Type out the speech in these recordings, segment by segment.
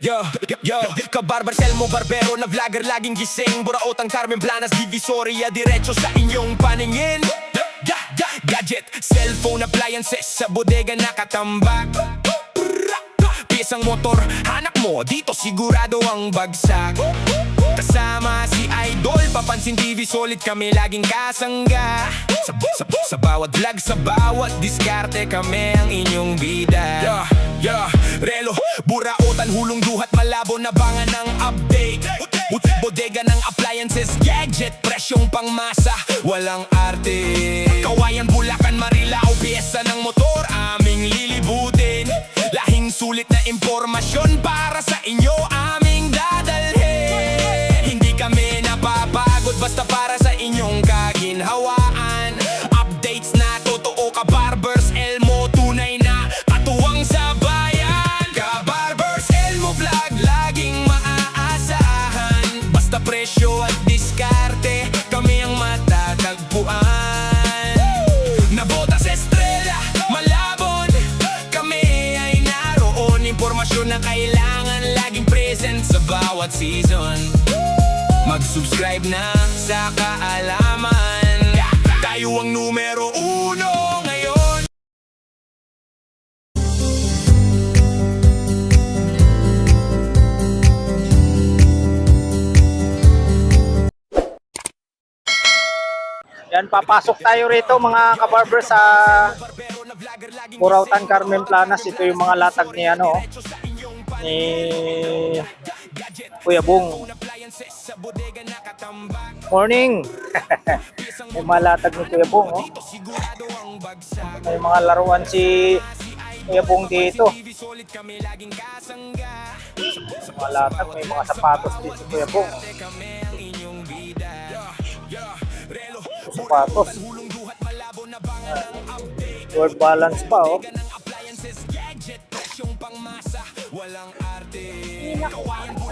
Yo, kabarbar Selmo Barbero na vlogger laging gising Buraotang Carmen Planas Divisoria diretso sa inyong paningin Gadget, cellphone, appliances sa bodega nakatambak Piyesang motor, hanak mo dito sigurado ang bagsak Kasama si Idol, papansin TV solid kami laging kasangga Sa bawat vlog, sa bawat diskarte kami ang inyong bida Relo, buraotan, hulong duhat, malabo na bangan ng update Bodega ng appliances, gadget, presyong pangmasa, walang arte Kawayan, Bulacan, Marilao, piyesa ng motor, aming lilibutin Lahing sulit na impormasyon para sa inyo aming dadalhin Hindi kami napapagod basta para sa inyong kaginhawaan Updates na totoo, kabarbers, Elmo, tunay na katuwang sa bayan Kabarbers, Elmo vlog, laging maaasahan Basta presyo at diskarte, kami ang matatagpuan Nabota sa estrella, malabon, kami ay naroon Impormasyon na kailangan, laging present sa bawat season Mag-subscribe na sa kaalaman Tayo ang numero uno ngayon Yan, papasok tayo rito mga kabarber sa Buraotang Carmen Planas. Ito yung mga latag ni ni Kuya Bong. Morning. May mga latag ni Kuya Bong, oh. May mga laruan si Kuya Bong dito. Mga latag, may mga sapatos dito si Kuya Bong. Sapatos. Word balance pa, oh.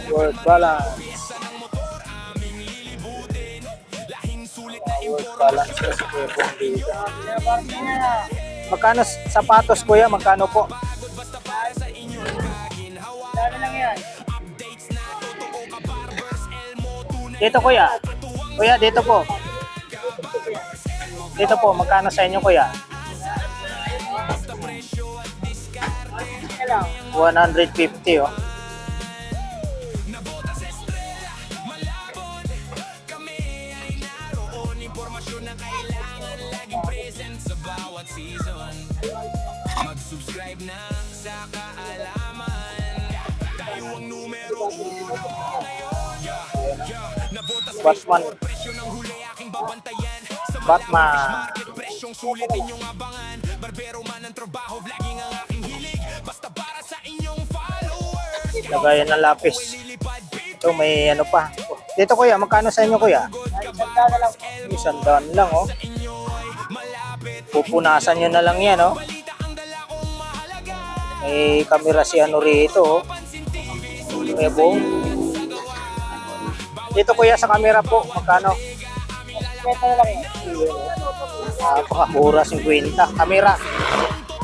Word balance. Word balance pa si Kuya Bong dito. Magkano sapatos, Kuya? Magkano po? Dami lang yan. Dito, Kuya. Kuya, dito po. Dito po, magkano sa inyo, Kuya? 150, oh. Mag-subscribe na sa kaalaman Tayo ang numero uno Batman. Batman. Presyong sulit inyong abangan Barbero man ang trabaho, vlogging ang aking hilig Basta para sa inyong followers Lagayan ng lapis. Ito may ano pa. Dito, Kuya, magkano sa inyo, Kuya? $100 lang, oh. Pupunasan nyo na lang yan, oh. May kamera si ano rito, oh. Kuya Bong. Dito, Kuya, sa camera po, magkano? Napakamura, 50. Camera.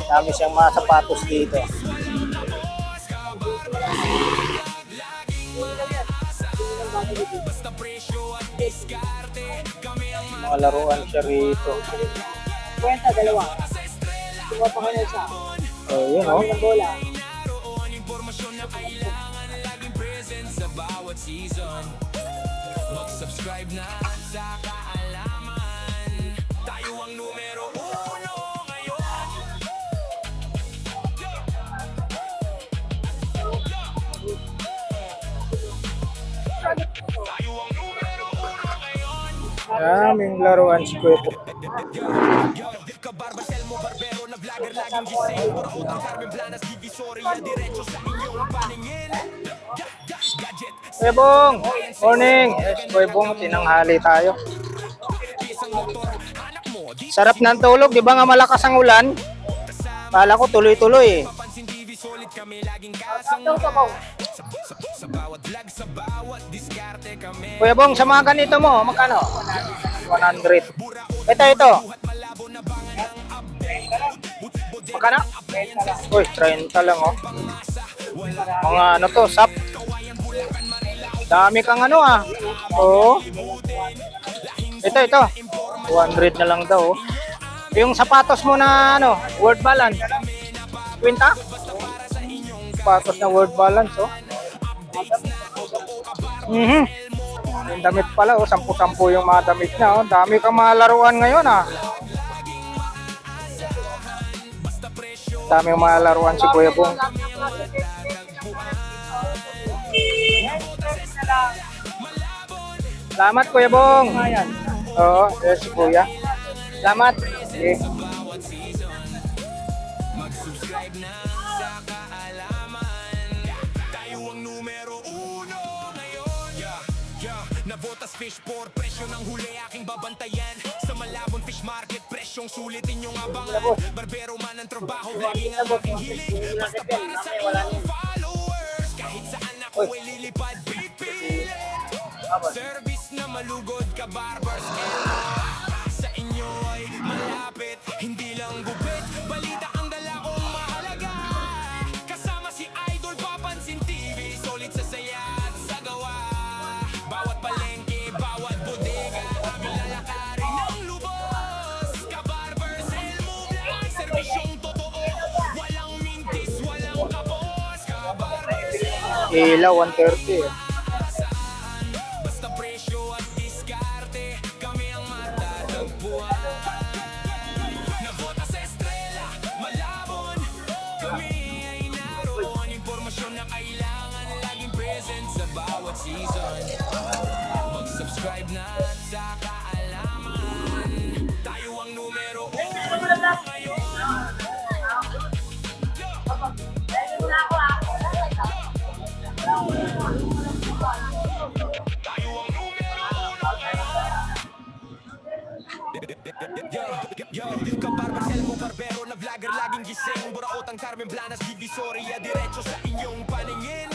Dami siyang mga sapatos dito. Mga laruan siya rito. Kwenta, dalawa. Tingnan pa kayo sa. Oh, yun, oh. Ng bola. Mag-subscribe na sa kaalaman Tayo ang numero uno ngayon Tayo ang numero uno ngayon Daming laruan si Kuya Bong. Kabarbar Selmo Barbero na vlogger laging gising Buraotang Carmen Planas Divisoria diretso sa inyong paningin Gadget, Kuya Bong, morning. Yes, Kuya Bong, tinanghali tayo. piyesang motor, hanak mo dito Sarap ng tulog, di ba nga malakas ang ulan? Kala ko tuloy-tuloy, eh. Papansin TV solid kami laging kasangga Sa bawat vlog, sa bawat diskarte kami Kuya Bong, sa mga ganito mo, magkano? 100. Ito. Magkano? Uy, 30 lang, oh. Mga ano to, sap. Dami kang ano ah. Oo. Ito. 200 na lang daw. Oh. Yung sapatos mo na ano, word balance. Kwenta? Sapatos na word balance, oh. Yung damit pala, oh. 10-10 yung mga damit na, oh. Dami kang mga laruan ngayon, ah. Dami yung mga laruan si Kuya Bong. Salamat, Kuya Bong. Oo, yes, Kuya. Salamat. Okay. Navotas fish for presyo ng huli aking babantayan. Sa Malabon Fish Market, presyong sulitin yung abangan. Barbero man ang trabaho, lagi nga aking hiling. Basta para sa inyong followers, kahit saan ako ay lilipad, pipilit. Service na malugod ka, barbers, sa inyo ay malapit, hindi lang gupit. Balita ang dala kong mahalaga. Kasama si Idol, papansin TV, solid sa saya at sa gawa. Bawat palengke, bawat bodega, aming lalakarin ng lubos. Ka-barbers, move lang, serbisyong totoo. Walang mintis, walang kapos. Ka-barbers, Ilaw, 130. basta presyo at diskarte, kami ang matatagpuan. Nabota sa Estrella, Malabon, kami ay naroon. Impormasyon na kailangan, laging present sa bawat season. Mag-subscribe na at sa kaalaman, tayo ang numero 1 ngayon. Ka-barber, Selmo, barbero na vlogger, laging gising. Buraotang Carmen Blanas, Divisoria, diretso sa inyong paningin.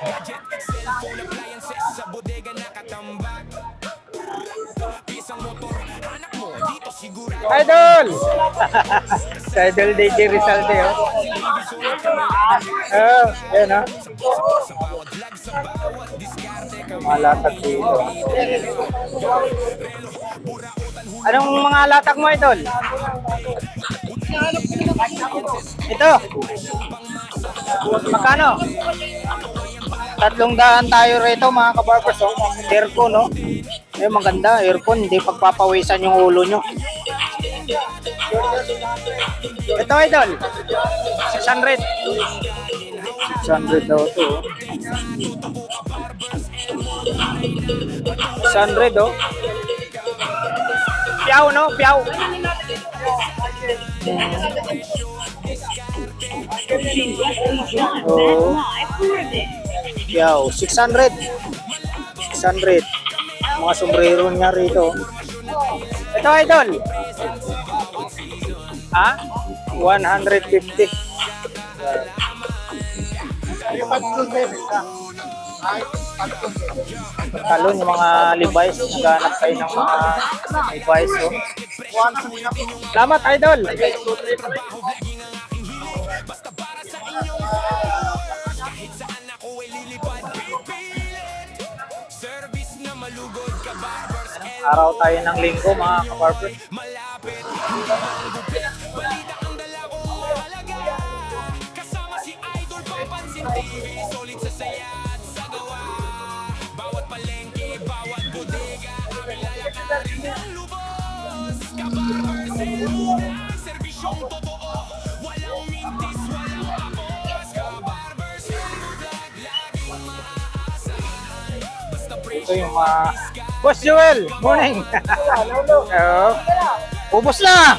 Gadget, cellphone, appliances, sa bodega nakatambak. Isang motor, anak mo, dito sigurado. Idol! Si Idol DJ Rizalde, oh. Oh, yan, oh. Sa bawat vlog, sa bawat diskarte, Malatag dito. Anong mga latag mo, Idol? Ito. Magkano? 300 tayo rito, mga kabarbers, oh. Aircon, no? Eh, maganda, aircon, hindi pagpapawisan yung ulo nyo. Ito, Idol. 600. 600 daw ito, oh. 600, oh. Piyaw, no? Piyaw. Oh. Piyaw. 600. 600. Mga sombrero niya rito. Ito, Idol. Ha? 150. Talon yung mga Levi's, naghanap kayo ng mga Levi's, oh. Salamat, Idol. basta para sa inyong kahit saan ako ay lilipad, pipilit. Service na malugod, ka-barbers, Araw tayo ng linggo, mga kabarbers. malapit, hindi lang gupit. Balita ang dala kong mahalaga. Kasama si Idol, papansin TV, solid sa saya at sa gawa. Bawat palengke, bawat bodega, aming lalakarin ng lubos. Ka-barbers, serbisyong totoo. Walang mintis, walang kapos. Ka-barbers, vlog, laging maaasahan. Basta Ito presyo yung mga... Boss Joel, morning. Oo. Ubus na.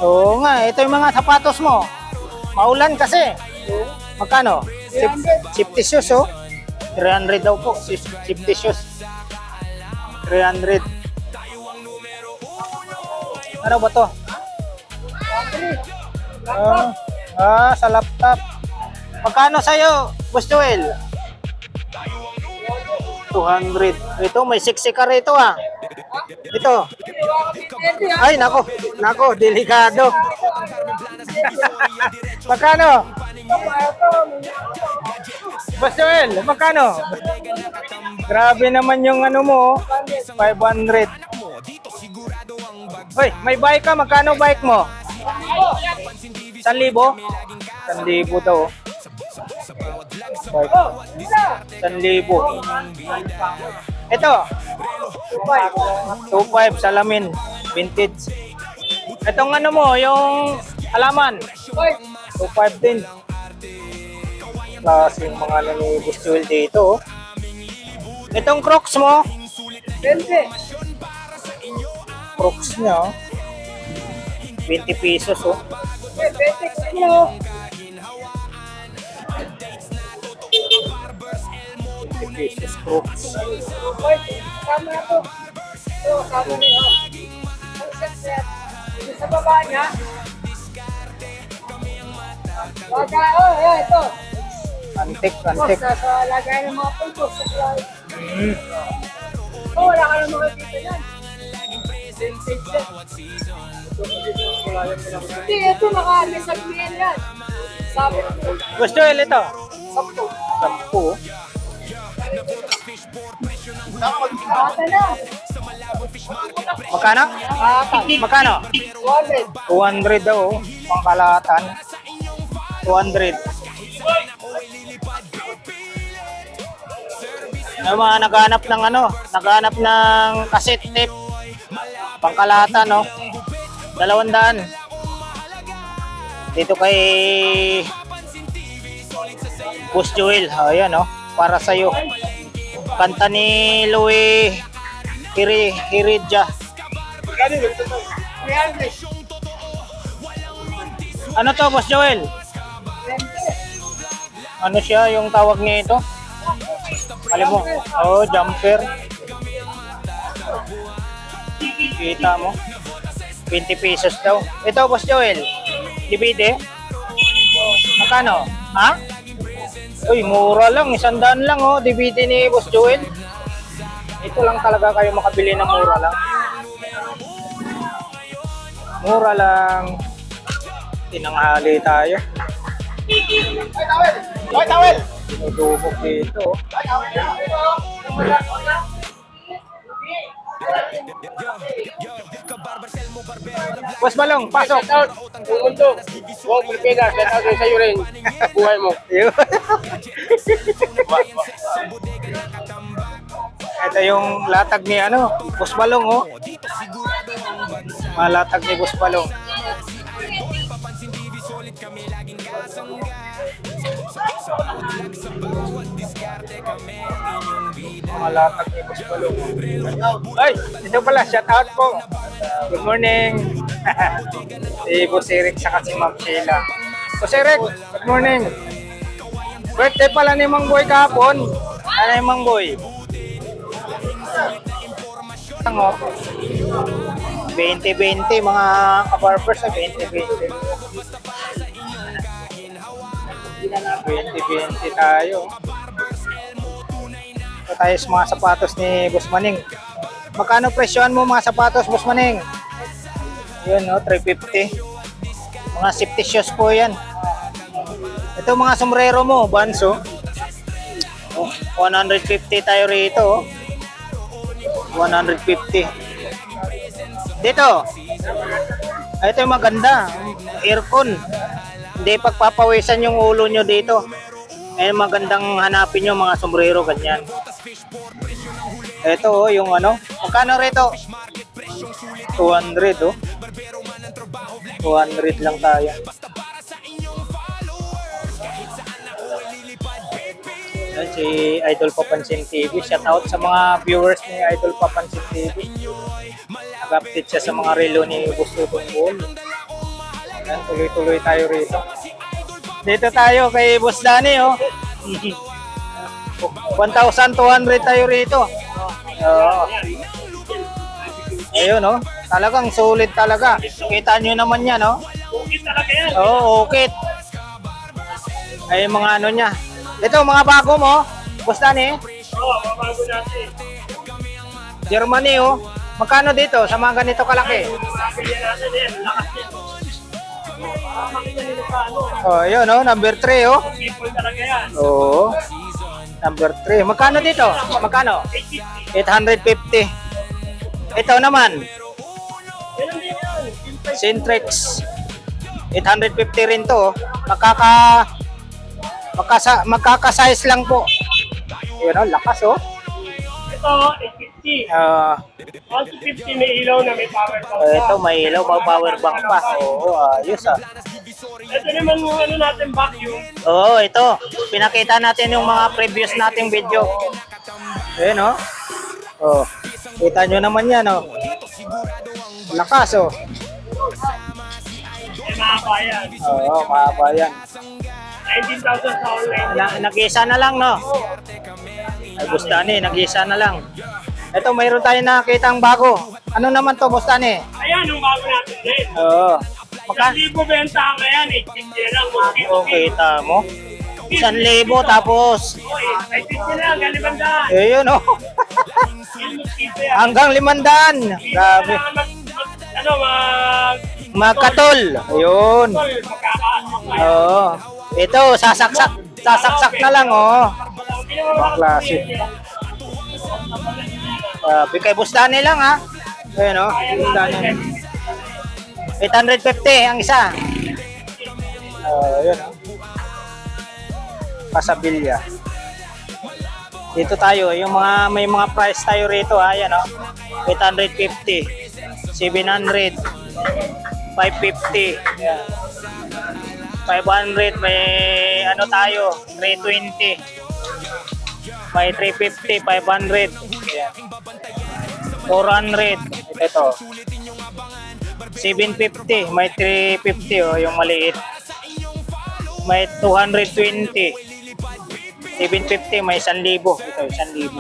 Oo nga, ito yung mga sapatos mo. Maulan kasi. Magkano? Safety shoes, oh. 300 daw po. Safety shoes. 300. Ano ba to? Sa laptop. Magkano sa'yo, Boss Joel? 200. Ito, may siksi ka rito, ah. Ito. Ay, nako. Nako, delikado. Magkano? Boss Joel, magkano? Grabe naman yung ano mo, oh. 500. Hoy, may bike ka, magkano bike mo? 1,000? 1,000 daw. Bike. 1,000. Ito. 2,500 salamin. Vintage. Itong ano mo, yung halaman. 2,500 din. Klase yung mga ano ni Boss Joel dito. Oh. Itong Crocs mo. 20. Crocs niya. Oh. 20 pesos. Oh. 20 kilo. 20 pesos Crocs. Tama na to. Ito, tama na yun. Ang set. Sa baba niya. Baga, oh, ito. Antik. Sa lagay ng mga pulpo. Oh, wala ka ng mga dito yan. Hindi, ito naka-disagreean yan. Sabi ko. Boss Joel, ito. 10. 10. Bata na. Magkano? Magkano? 200. 200 daw. Oh. Pangkalatan. 200. Yung mga naghanap ng cassette tape. Pangkalatan, no? 200. Dito kay Boss Joel. Ayan, no? Para sa'yo. Kanta ni Louie Hiridja. Ano to, Boss Joel? Ano siya yung tawag niya ito? Alam mo? Oh, jumper. Kita mo? 20 pesos daw. Ito, Boss Joel. DVD? Magkano? Ha? Uy, mura lang. 100 lang, oh. DVD ni Boss Joel. Ito lang talaga kayo makabili ng mura lang. Mura lang. Tinanghali tayo. Hoy, tawel! Dinudubok dito. Boss Balong, pasok. Mundo, huwag Pilipinas, let out sa iyo rin. Buhay mo. Ito yung latag ni Boss Balong, oh. Mga latag ni Boss Balong. Mga latag ni Boss Balong. Ay, ito pala, shout out po. Good morning. Si Boss Eric saka si Ma'am Sheila. Boss Eric, good morning. Birthday pala ni Mang Boy kahapon. Ano yung Mang Boy? 20-20 mga kabarbers na 20-20. 20-20 tayo. Ito tayo sa mga sapatos ni Boss Maning. Magkano presyohan mo mga sapatos, Boss Maning? Yun, no, 350. Mga safety shoes po yan. Ito mga sombrero mo, Banso. 150 tayo rito. 150. Dito. Ito yung maganda. Aircon. Hindi pagpapawisan yung ulo nyo dito. Ay magandang hanapin nyo mga sombrero ganyan. Ito yung magkano rito? 200 oh. 200 lang tayo. Yan, si Idol Papansin TV. Shout out sa mga viewers ni Idol Papansin TV. Nag-update siya sa mga relo ni Boss Tutong Ball. Yan, tuloy-tuloy tayo rito. Dito tayo kay Boss Danny, oh. 1,200 tayo rito. Ayun, oh. Talagang solid talaga. Kita nyo naman yan, oh. Ukit talaga yan. Oo, ukit. Ay, mga niya. Ito, mga bago mo. Boss Danny. Oo, mabago natin. Germany, oh. Magkano dito sa mga ganito kalaki? Makakilya natin yan. Lakas yan. Oh, yun oh, number 3 oh. People talaga yan. Oo. Number 3. Magkano dito? Magkano? 850. Ito naman, Meron din yan. Centrex. 850 rin to. Oh. Magkaka-size lang po. Yun oh, lakas oh. Ito, 850. Ah, 150 may ilaw na may power bank. ito may ilaw, may power bank pa. Oo, ayos ah. Ito naman yung ano natin vacuum. Oo, ito. Pinakita natin yung mga previous nating video. Ayun oh. Oh, kita nyo naman yan oh. Lakas oh. Eh, mahaba yan. Oo, mahaba yan. 19,000 sa online. Nag-isa na lang no. Ay, Bustani, nag-isa na lang. Ito, mayroon tayo nakitang bago. Ano naman to, Bustani? Ayan, yung bago natin din. Oo. Magka? 1,000 benta ka yan, 850 na lang. Oh, kita mo. 1,000 tapos. Okay, 850 na lang, galibandaan. Ayun oh. Yung mosquito yan. Hanggang 500. Grabe. Ano, Magkatol. Ayun. magkakaano. Oo. Ito, sasaksak na lang oh. Klase. Bigay Bustani lang ha. Ayun oh. Bustani. 850 ang isa. Ayun oh. Pasabilya. Dito tayo, yung mga may mga price tayo rito, ayan oh. 850, 700, 550. Ayan. 500 may ano tayo, 320. May 350, 500. Ayan. 400. Ito. 750, may 350 oh, yung maliit. May 220. 750, may 1,000. Ito, 1,000.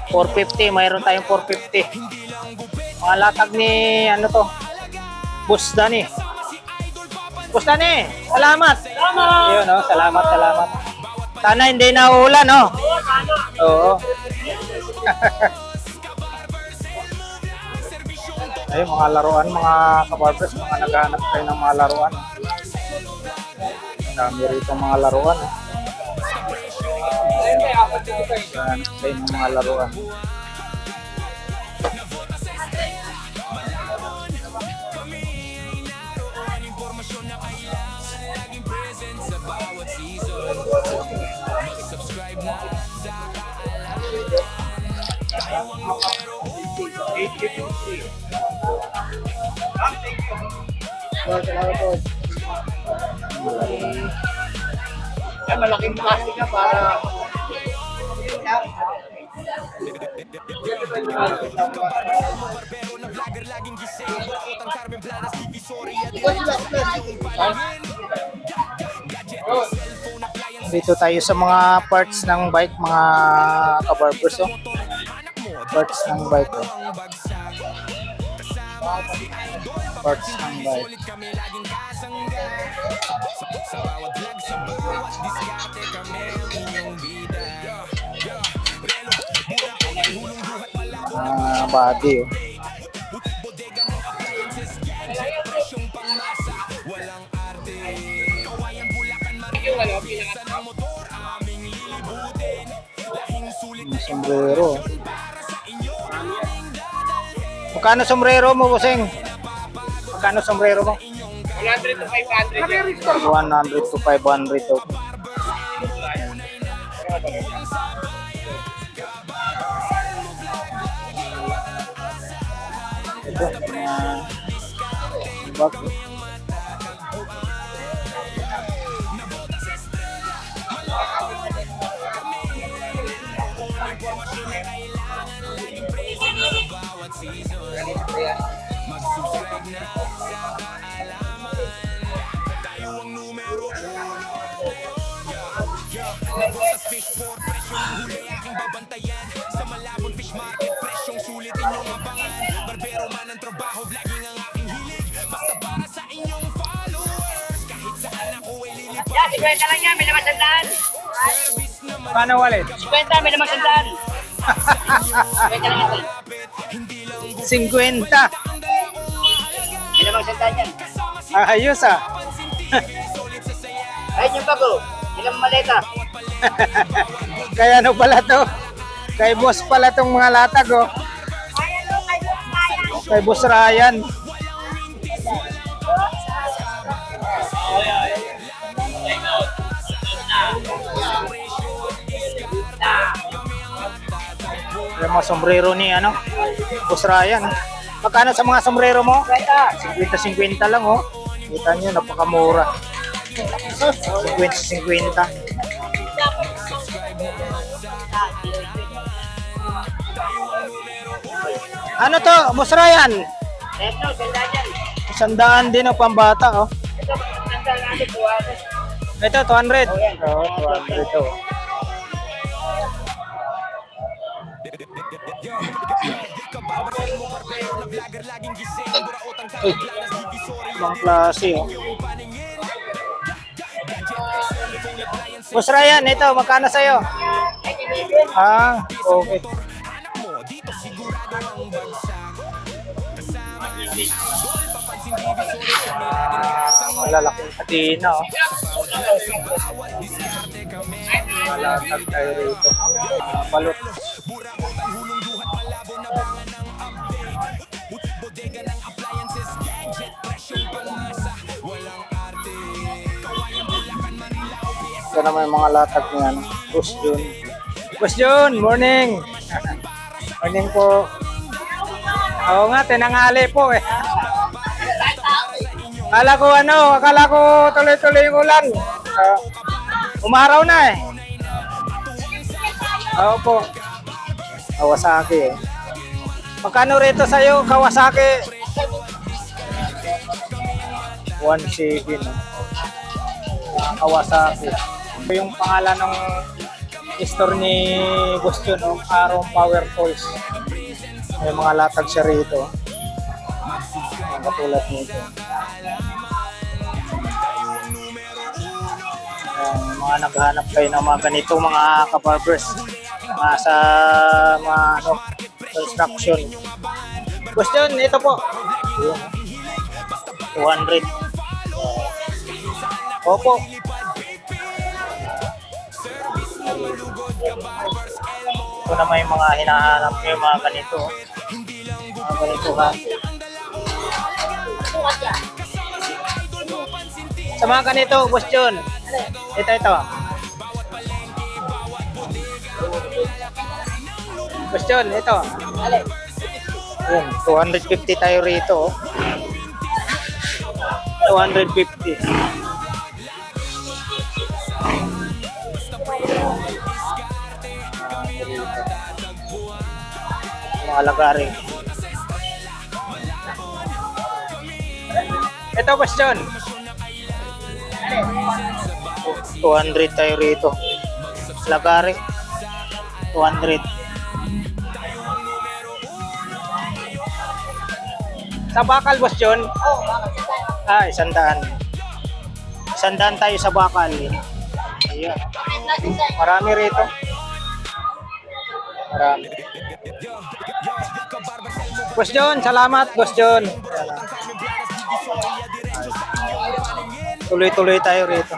450, mayroon tayong 450. Mga latag ni, ano to? Bustani. Bustani, salamat. Salamat! Yun, oh, salamat. Sana hindi na uulan, oh. Oo. Ay, mga laruan, mga kabarbers, mga naghahanap kayo ng mga laruan. Dami rito mga laruan. Naghahanap kayo ng mga laruan. Ay, malaking plastic na para... Dito tayo sa mga parts ng bike, mga kabarbers, oh. Parts ng bike, oh. Parts ng bike. Body, oh. Sombrero. Magkano sombrero mo, Buseng? Magkano sombrero mo? 100 to 500. 100 to 500. Oh. Ito, bag. Yan, 50 lang yan, may naman sandaan. Paano wallet? 50, may naman sandaan. 50 lang yan. 50. May naman sandaan yan. Ayos ah. Ayun yung bago. Ilang maleta. Kaya ano pala to? Kay boss pala tong mga latag oh. Kay boss Ryan. Yung mga sombrero ni ano, boss Ryan. Magkano sa mga sombrero mo? 50-50 lang oh. Kita nyo, napakamura. 50-50. Ano to, boss Ryan? Ito, sandayan. 100 din ang pambata oh. Ito, sandayan natin. Ito, 200. Oh, 200 to. Uy, ibang klase oh. Boss Ryan, ito, magkano sa'yo? Ah, okay. Malalaking patina oh. Malatag tayo rito. Balot. Ito naman yung mga latag niya. Boss Jun. Boss Jun, morning! Morning po. Oo nga, tinangali po eh. Akala ko tuloy-tuloy yung ulan. Umaraw na eh. Oo po. Kawasaki eh. Magkano rito sa'yo, Kawasaki? 1.7. Kawasaki. Ito yung pangalan ng store ni Boss Jun, Aron Power Tools. May mga latag siya rito. Katulad nito. Mga naghahanap kayo ng mga ganito mga kabarbers. Sa mga construction. Boss Jun, ito po. 200. Opo. Ito naman yung mga hinahanap nyo, yung mga ganito. Mga ganito ha. Sa mga ganito, Boss Jun. Ito. Boss Jun, ito. Yun, 250 tayo rito. 250. Mga lagaring. Ito, Boss Jun. 200 tayo rito. Lagari. 200. Sa bakal, Boss Jun? Ah, 100. 100 tayo sa bakal. Ayan. Marami rito. Marami. Boss Jun, salamat, Boss Jun. Tuloy-tuloy tayo rito.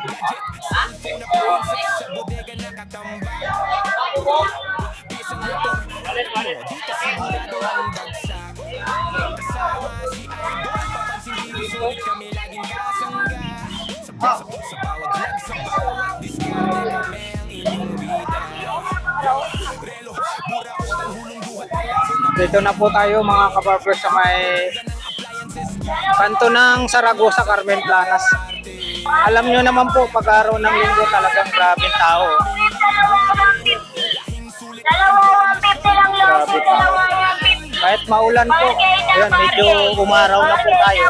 Dito na po tayo mga kabarbers sa may kanto ng Saragosa, Carmen Planas. Alam nyo naman po, pag araw ng linggo talagang grabing tao. Grabe tao. Kahit maulan po, ayan, medyo umaraw na po tayo.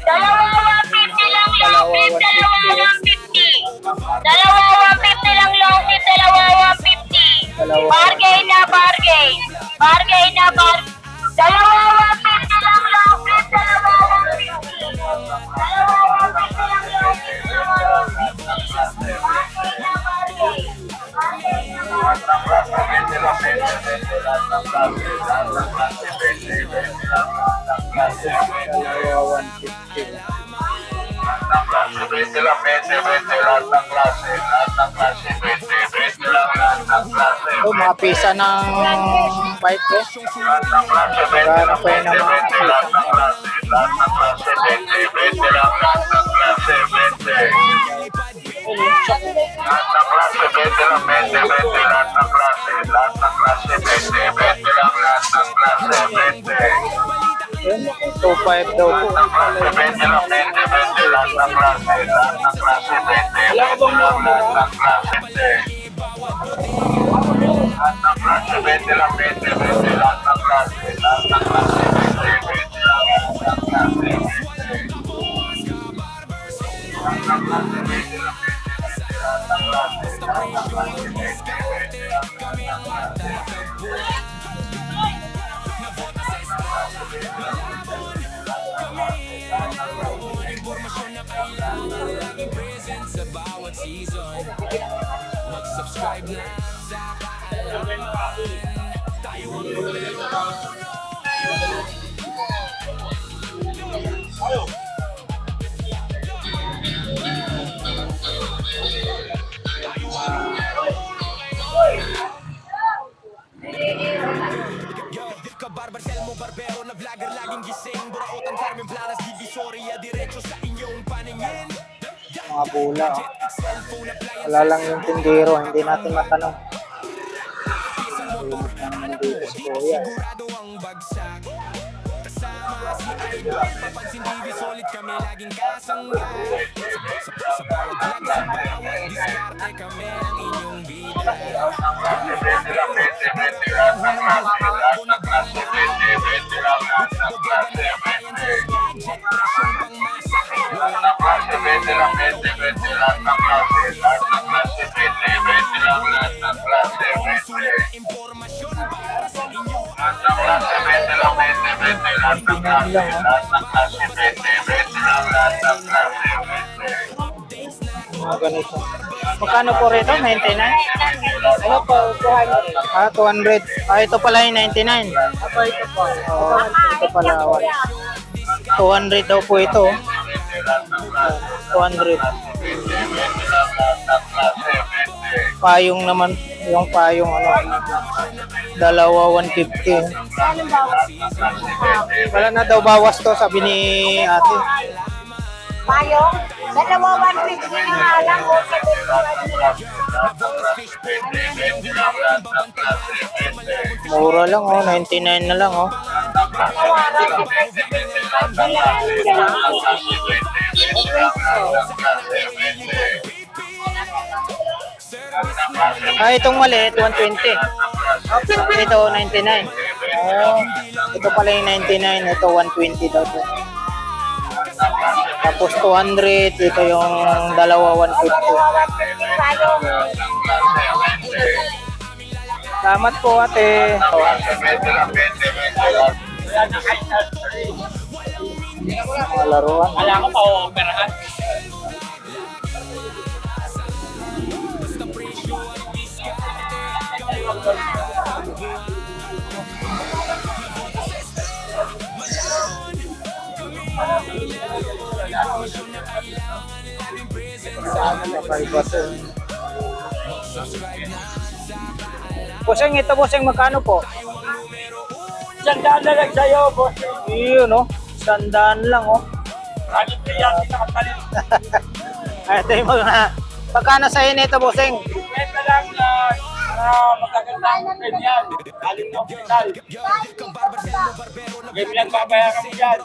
Dalawa 150 lang long tip, dalawa 150. Dalawa 150 lang long tip, dalawa 150. Bargain na bargain. Bargain na bargain. Dalawa 150 lang long tip, dalawa 150. Dalawa 150 lang long tip, dalawa 150. Bargain na bargain. Bargain na bargain. Dalawa 150. 20 lang, 20, 20, lahat ng klase, 20, 20 lang, lahat ng klase. Ito, mga pisa ng pipe eh. Lahat ng klase, 20 lang, 20, 20, lahat ng klase, 20, 20 lang, lahat ng klase, 20. Lahat ng klase, 20 lang, 20, 20, lahat ng klase, 20, 20 lang, lahat ng klase, 20. Yun, 2.5 daw po. Klase 20 lang, 20, 20, lahat ng klase, 20, 20 lang, lahat ng klase, 20. Lahat ng klase, 20 lang, 20, 20, lahat ng klase, 20, 20 lang, lahat ng klase, 20. Lahat ng klase, 20 lang, 20, 20, lahat ng klase, 20, 20 lang, lahat ng klase, 20. Mag-subscribe na sa tayo ang Kabarbar, Selmo, Barbero na vlogger, laging gising. Burautan, Carmen Planas, Divisoria, diretso sa inyong paningin. Mga bula. Oh. Wala lang yung tindero, hindi natin matanong. Dito si Kuya. Sigurado ang bagsak. Kasama si Idol, papansin Divisolit kami laging kasangga. Sa bawat vlog, sa bawat diskarte kami ang inyong bida. Impormasyon para sa inyo. Mga ganito. Magkano po rito? 99? Ano po, 200. Ah, 200. Ah, ito pala yung 99. Ako ito po. Oo, ito pala. 200 daw po ito. 200. Payong naman, yung payong ano, dalawa 150. Anong bawas? Wala na daw bawas to, sabi ni ate. Payong? Dalawa 150 na nga lang. Mura lang oh, 99 na lang oh. Ah, itong maliit, 120. Ito, 99. Oh, ito pala yung 99. Ito, 120 daw po. Tapos 200. Ito yung dalawa, 150. Salamat po, ate. Mga laruan. Wala ko pa operahan. Bossing, ito bossing, magkano po? Sandaan na lang sa'yo, boss. Yun oh, 100 lang oh. Halit na yan, pinakapalit. Ay, ito yung mga, magkano sa'yo nito bossing? Ito lang na magaganda ang ganyan. Halit na hospital. Game lang babayaran mo yan.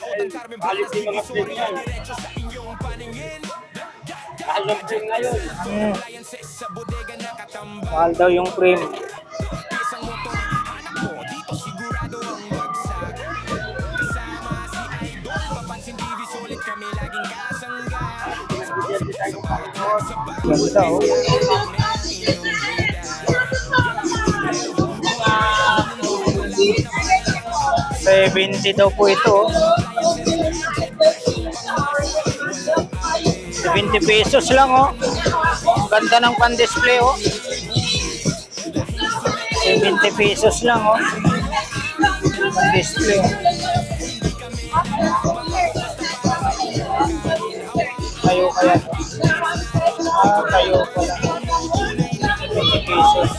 Halit yung mga plane yan. Mahal ng plane ngayon. Mahal daw yung frame. Ganda oh. $70 daw po ito. 70 pesos lang oh. Ang ganda ng pan-display oh. 70 pesos lang oh. Pan-display. Tayo kaya. Tayo pala. 20 pesos.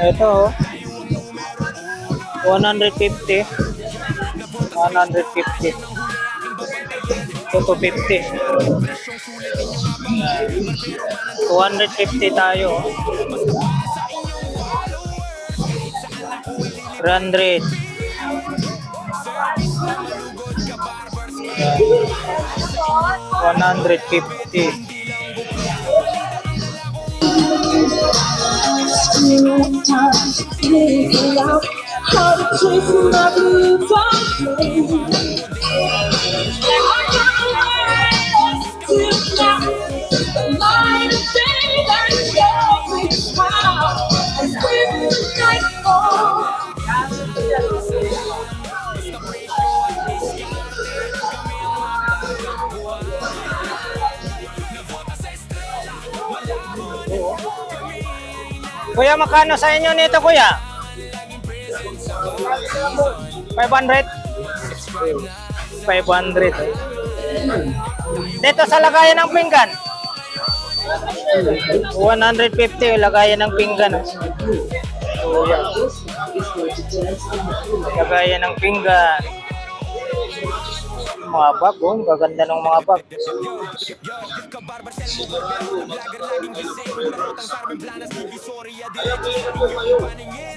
Ito, 150. 150. Ito, 250. 250 tayo. 300. 150. Kuya, makano sa inyo nito, kuya? 500? 500. Dito sa lagayan ng pinggan? 150 lagayan ng pinggan. Kuya. Lagayan ng pinggan. Mga bag, oh. Gaganda ng mga bag.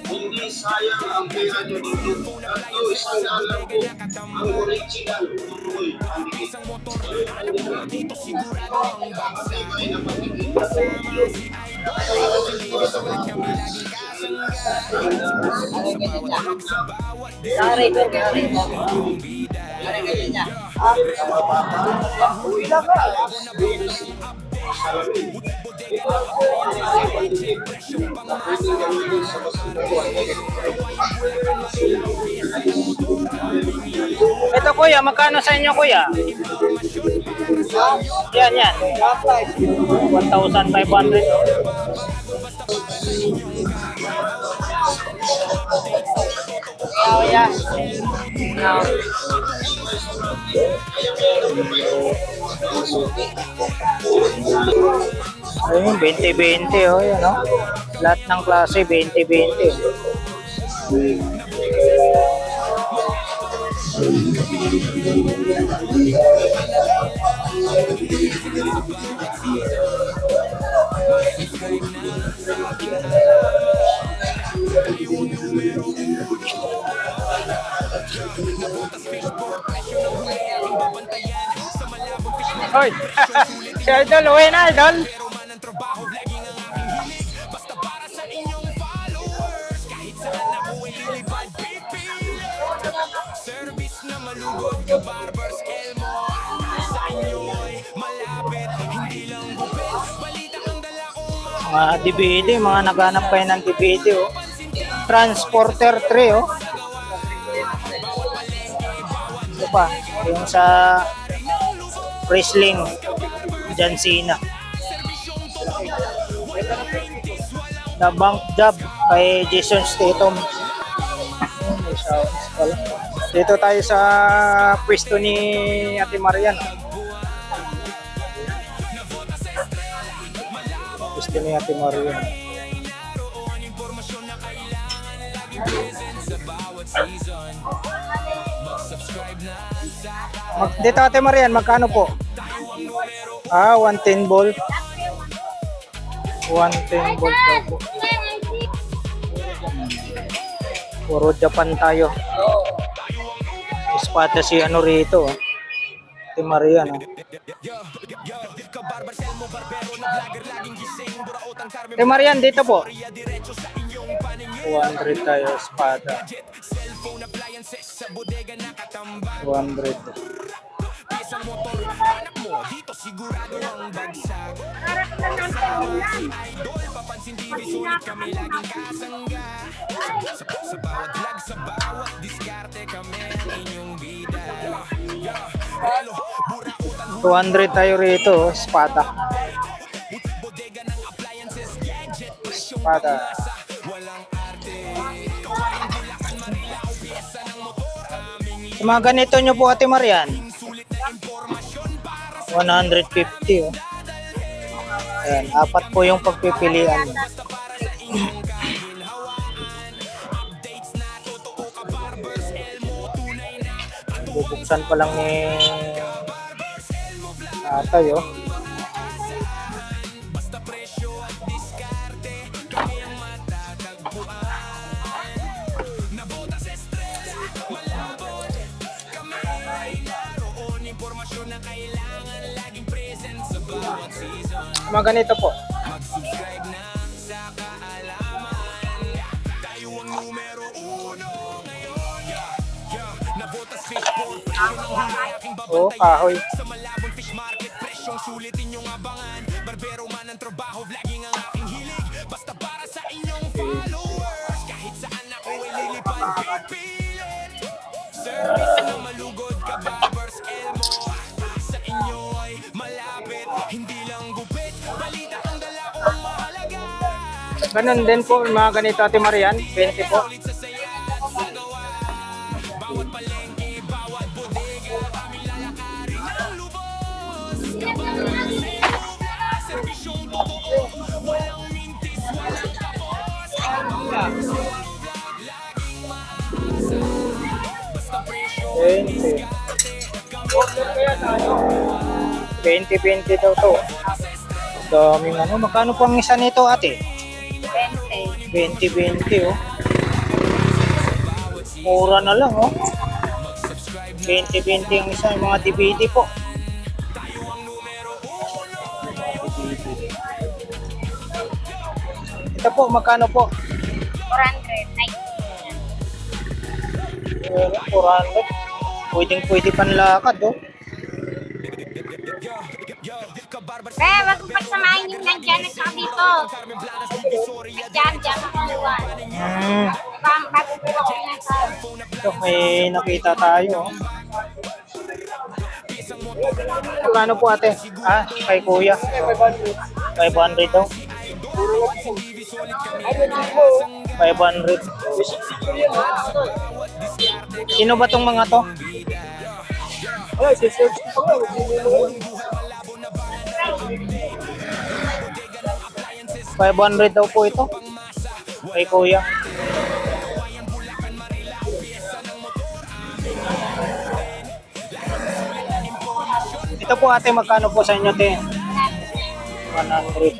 Hindi sayang ang pera nyo dito. Tatlo, isang dalang po. Ang original. Tuloy. Ang isang motor. Dito sigurado ang bagay na makikita sa inyo. Ito, kuya, magkano sa inyo, kuya? Yan. 1,500. Kuya. Ayun, 20-20, oh, yan, oh. Lahat ng klase, 20-20. Hoy! Si Idol, uwi na, Idol! Service na malugod ka Barbers Elmo. Sa inyo'y malapit, hindi lang gupit. Balita ang dala ko. Mga DVD, mga naghanap kayo ng DVD, oh. Transporter 3, oh. Ito pa, yung sa wrestling, John Cena. The Bank Job kay Jason Statham. Dito tayo sa pwesto ni Ate Marian. Pwesto ni Ate Marian. Dito Ate Marian, magkano po? 110 volt. 110 volt daw po. Puro Japan tayo. Espada si ano rito, oh. Ate Marian, oh. Ate Marian, dito po. 200 tayo, espada. 200. isang motor, anak mo, dito sigurado ang bagsak. Para ka lang ng ulan. Idol, papansin TV, sulit kami laging kasangga. Sa bawat vlog, sa bawat diskarte, kami ang inyong bida. Relo, burautan, 200 tayo rito, oh, espada. bodega ng appliances, gadget, presyong Espada. pangmasa, walang arte. Kawayan, Bulacan, Marilao, pyesa ng motor, aming Yung mga ganito nyo po, Ate Marian, sulit na impormasyon para sa 150. Oh. Ayan, 4 po yung pagpipilian. para sa inyong kaginhawahan. Updates na totoo ka, Barbers Elmo, tunay na Bubuksan pa lang ni Tatay, oh. basta presyo at diskarte, kami ang matatagpuan. Nabota sa estrella, malabot, kami ay naroon. Impormasyon na kailangan, laging present sa bawat season. Mga ganito po. Mag-subscribe na sa kaalaman, tayo ang numero 1 ngayon. Nabota sa fishbowl, presyo ng huli aking Oh, babantayan. kahoy. Sa Malabon Fish Market, presyong sulitin yung abangan. Barbero man ang trabaho, vlogging ang aking hilig. Basta para sa inyong followers, kahit saan ako ay lilipad, pipilit. Service na malugod ka, Barbers Elmo. Sa inyo ay malapit, hindi lang gupit. Balita ang dala kong mahalaga. Ganun din po, mga ganito, Ate Marian, 20 po. Ulit sa saya at sa gawa. Bawat palengke, bawat bodega, aming lalakarin ng lubos. Serbisyong totoo, walang mintis, walang tapos. Laging maasa, basta presyo 20. 20 daw to. Daming ano, magkano po ang isa nito, Ate? 20, oh. Mura na lang, oh. 20 ang isa, yung mga DVD po. Ito po, magkano po? 400. Ay, 400. Pwedeng panlakad, oh. wag mo pagsamahin yung nandyan at saka dito. Nandyan, ang iwan. Bago po ako nasa. Ito, may nakita tayo, oh. Magkano po, Ate? Ah, kay Kuya. 500 daw. 500. Sino ba tong mga to? Ay, search ko pa. 500 daw po ito. Kay Kuya. Ito po, Ate, magkano po sa inyo, te? 100.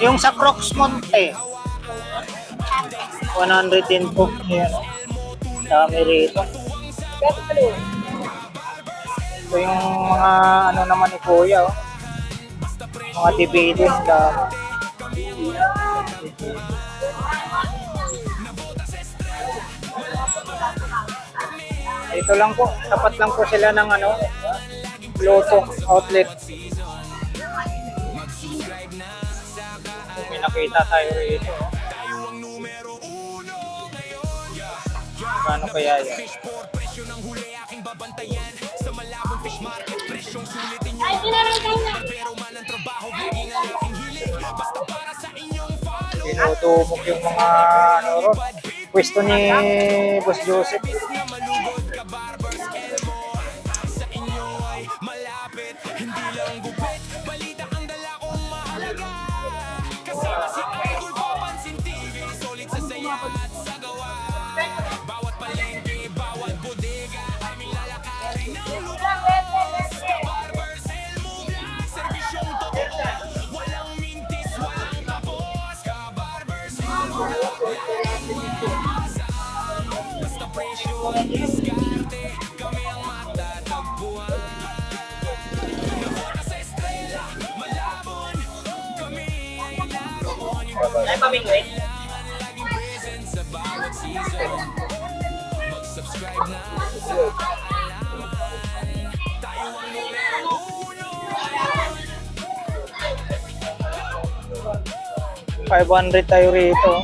Yung sa Crocs Monte, 100 din po. Ayan. Dami rito. Ito yung mga ano naman ni Kuya, oh. Mga DVD. Dami. Ito lang po. Tapat lang po sila ng ano, Lotto outlet. May nakita tayo rito, oh. Paano kaya yan? Presyo ng huli aking babantayan. Sa Malabon Fish Market, presyong sulitin yung Ay, sinabi na. pero man ang trabaho, vlogging ang aking hilig. Basta para sa inyong follow. Tinutumok yung mga ano ron. Pwesto ni Boss Joseph. Na malugod ka, Barbers Elmo. Sa inyo ay malapit, hindi lang gupit. Balita ang dala kong mahalaga. Kasama si Idol, papansin TV, solid sa saya at sa gawa. Bawat palengke, bawat bodega, aming lalakarin ng lubos. Barbers Elmo, serbisyong totoo, walang mintis, walang tapos. Ka-Barbers Elmo, basta presyo at diskarte, kami ang matatagpuan. Nabota sa estrella, Malabon, kami ay naroon. Laging present sa bawat season. Mag-subscribe na sa kaalaman, 500 tayo rito.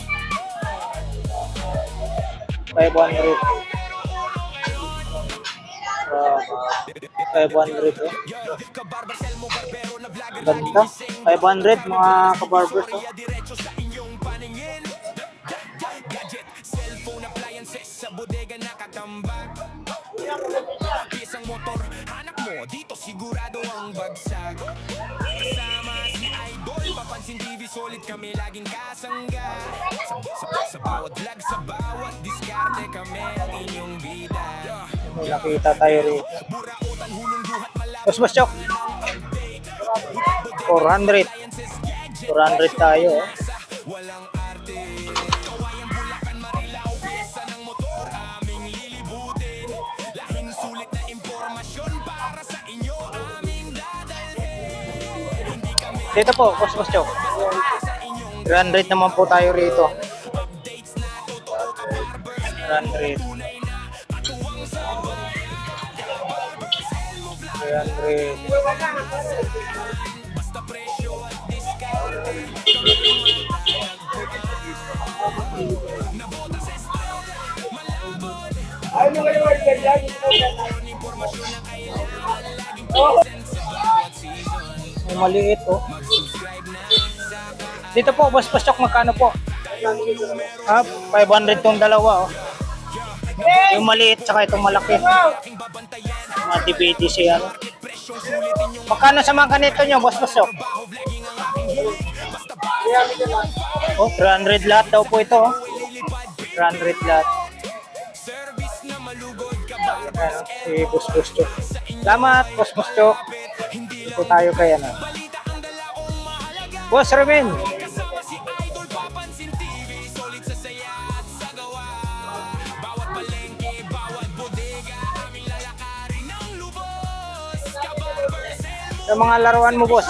500. 500 oh. Ganda. 500 mga kabarbers oh. Cellphone appliances sa bodega nakatambak. Pisang motor, hanap mo dito sigurado ang bagsak. Kasama si Idol, papansin TV solid kami laging kasangga. Sa bawat vlog, sa bawat diskarte kami ang inyong bida. May nakita tayo rito. Boss Chok. 400. 400 tayo oh. Walang arte, kawayang Bulacan, Marilao, piyesa ng motor aming lilibutin. Lahing sulit na impormasyon para sa inyo aming dadalhin. Hindi kami Dito po, Boss Chok. 300 naman po tayo rito. 300. 300. basta presyo at diskarte. Nabota sa estrella, malabon. Ay, mga yung ganyan. Impormasyon na kailangan, laging present sa bawat season. May maliit oh. Mag-subscribe na sa Dito po, Boss Chok, magkano po? 500 tong dalawa oh. Yung maliit tsaka itong malaki. Mga DVD siya. Magkano sa mga ganito nyo, Boss Chok? Oh, 300 lahat daw po ito oh. 300 lahat. Ayan, si Boss Chok. Salamat, Boss Chok. Ito tayo kaya na. Boss Remen. Sa mga laruan mo, boss.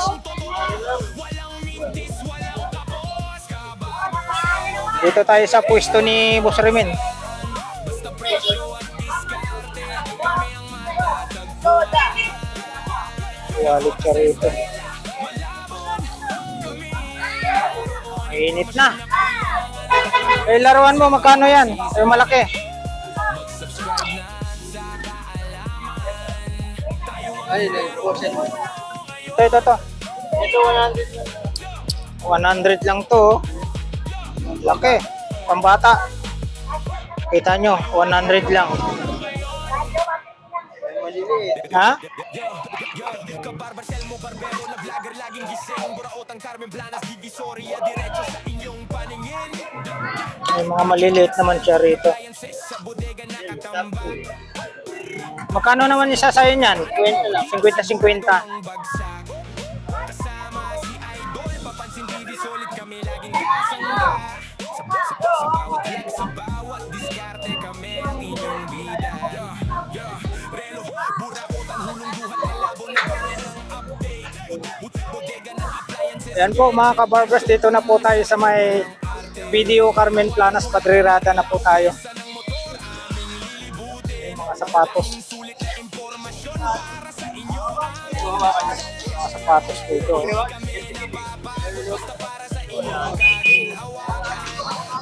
Dito tayo sa pwesto ni Boss Remen. Walit ka rito. Init na. Eh, laruan mo, magkano yan? Eh, malaki. Ay, nag-potion. Ito. Ito 100. 100 lang to. Laki. Pambata. Kita nyo, 100 lang. Ha? Kabarbarsel mo, barbero na vlogger, laging gising. Buraotang Carmen Planas, Divisoria, diretso sa inyong paningin. May mga maliliit naman siya rito. Sa bodega nakatambak. Magkano naman isa sa'yo niyan? 20 lang. 50-50. Bagsak. Kasama si Idol, papansin TV solid kami laging kasangga. Sa bawat vlog, sa bawat diskarte kami ang inyong bida. Relo, buraotang hulong duhat, malabon na kami ng update. Bodega ng appliances. Ayan po mga kabarbers, dito na po tayo sa may Video Carmen Planas, Padrirada na po tayo. Mga sapatos. Mga sapatos dito.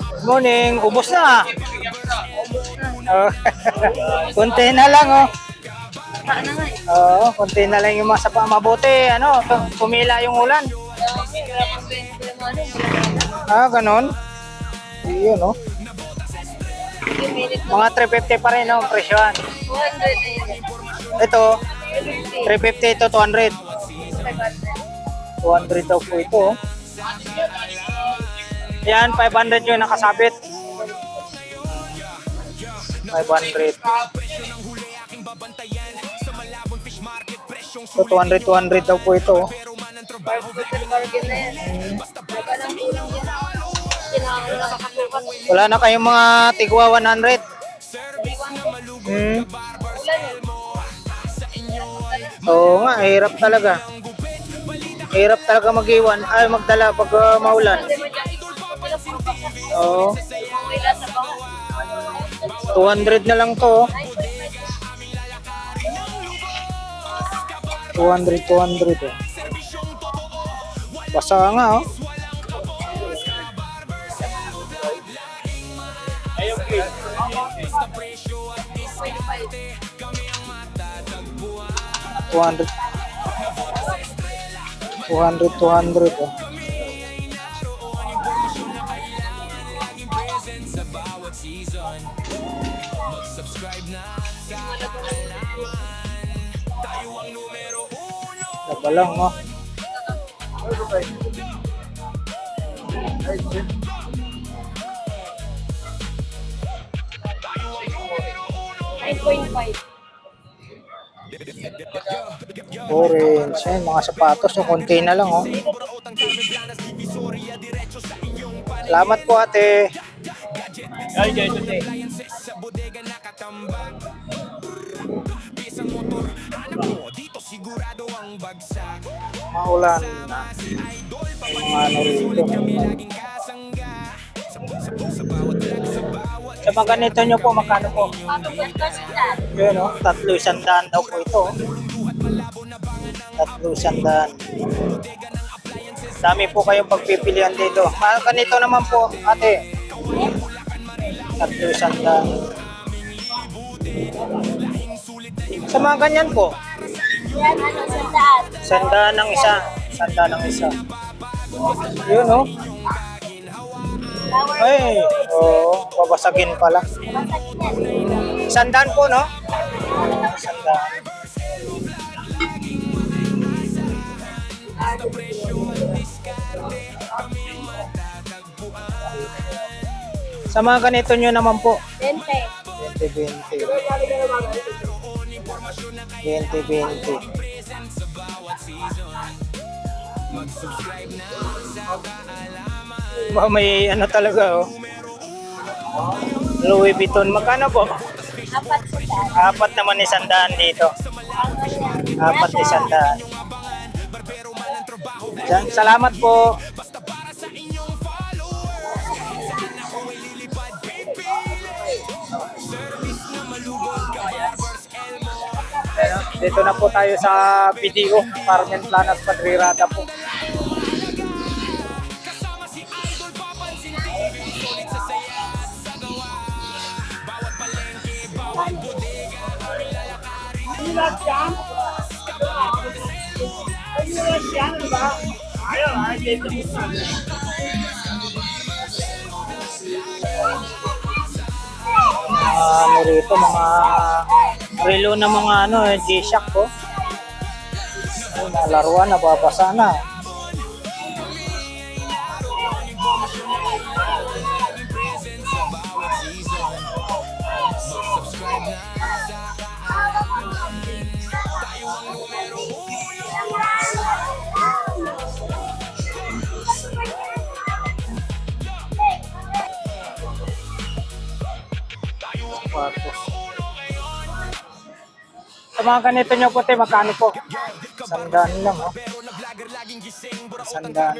Good morning, ubos na. Oh. Konti na lang oh. Oo, konti na lang yung mga sapatos. Mabuti, ano, pumila yung ulan. Ah, ganon. Yun oh. Mga 350 pa rin oh, presyohan. Ito, 350 ito, 200. 200 daw po ito. Oh. Yan, 500 yung nakasabit. 500. So, 200 daw po ito. Oh. Wala na kayong mga tigwa 100. Oo nga, hirap talaga. Hirap talaga mag-iwan, ay magdala pag maulan. Oo. 200 na lang to. 200 oh. Basa nga oh. $200. 200 oh. Saka lang, no? Orange. Ayan, mga sapatos. So, konti na lang, oh. Salamat po, ate. Ay, dito, Maulan na. Mga ano rito. Sa mga ganito nyo po, magkano po? Yun, oh. 300 daw po ito. 300. Dami po kayong pagpipilian dito. Mga ganito naman po, ate. 300. Sa mga ganyan po, Yan, ano, sandaan. 100 ng isa. 100 ng isa. Yun, oh. Ay, oh, babasagin pala. 100 po, no? 100. Sa mga ganito nyo naman po, 20. 20-20. 20-20. May ano talaga, oh. Louis Vuitton. Magkano po? 4 sandaan. Apat naman 100 dito. Apat 100. Salamat po. Ayan, dito na po tayo sa video. Carmen Planas Padrirada po. Ano rito, mga relo na mga ano, G-Shock po. Ay, mga laruan, nababasa na. Sapatos. Sa mga ganito nyo po, magkano po? 100 lang, oh. 100 lang.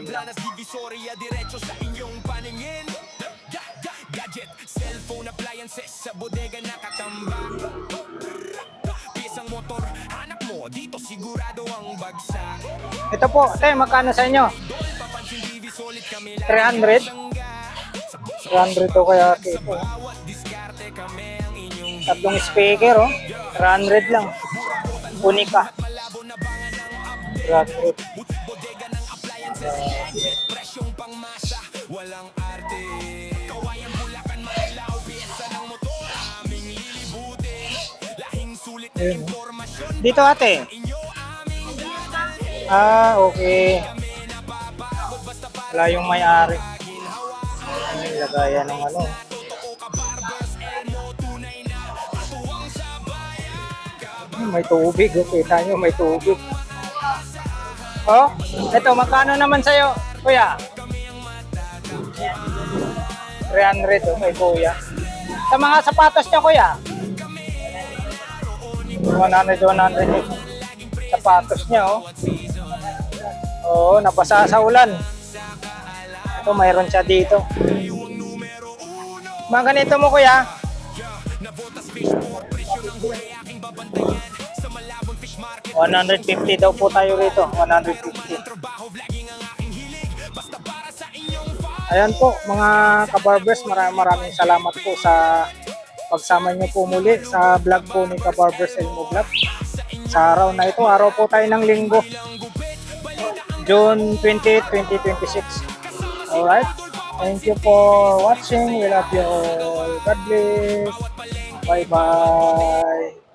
Cellphone appliances sa bodega nakatambak. Pisang motor, hanap mo dito sigurado ang bagsak. Ito po, magkano sa inyo? 300? 300 to kaya ito. Tatlong speaker, oh. 300 lang. Unika. 300. Presyong pangmasa, walang arte. Kawayan Bulacan, Marilao, piyesa ng motor. Aming lilibutin, lahing sulit na Ayun, oh. impormasyon. Dito, ate. Ah, okay. Wala yung may-ari. Ay, lagayan ng ano. May tubig, oh. Kita nyo, may tubig. Oh, ito, magkano naman sa'yo, kuya? 300, oh, kay kuya. Sa mga sapatos niya, kuya? 100 yung sapatos niya, oh. Oo, nabasa sa ulan. Ito, mayroon siya dito. Mga ganito mo, kuya? 150 daw po tayo rito. 150. Ayan po mga kabarbers, maraming salamat po sa pagsama niyo po muli sa vlog po ni Kabarbers Elmo Vlog. Sa araw na ito, araw po tayo ng linggo, June 28, 2026. Alright, thank you for watching. We love you all. God bless. Bye bye.